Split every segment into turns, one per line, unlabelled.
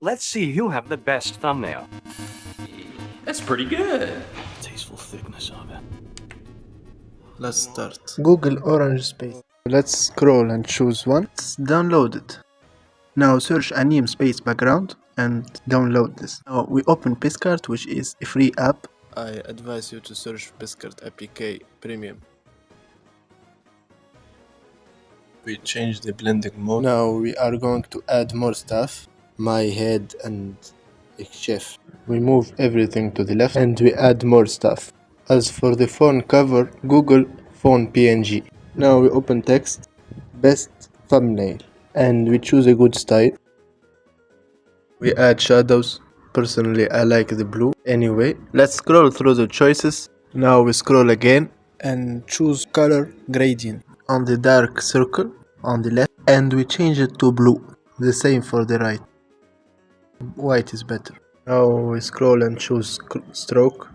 Let's see who have the best thumbnail.
That's pretty good.
Tasteful thickness of it.
Let's start. Google Orange Space. Let's scroll and choose one. It's downloaded. Now search Anim Space background and download this. Now we open Piscart, which is a free app. I advise you to search Piscart APK Premium. We change the blending mode. Now we are going to add more stuff. My head and chef. We move everything to the left and we add more stuff. As for the phone cover, Google phone PNG. Now we open text, best thumbnail, and we choose a good style. We add shadows. Personally, I like the blue. Anyway, let's scroll through the choices. Now we scroll again and choose color gradient on the dark circle on the left, and we change it to blue. The same for the right. White is better. Now we scroll and choose stroke.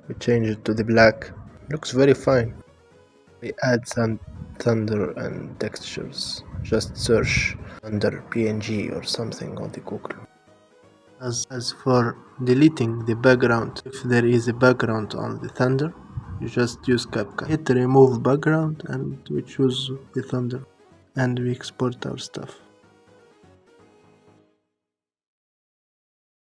We change it to the black. Looks very fine. We add some thunder and textures. Just search under PNG or something on the Google. As for deleting the background, if there is a background on the thunder, you just use CapCut. Hit remove background and we choose the thunder and we export our stuff.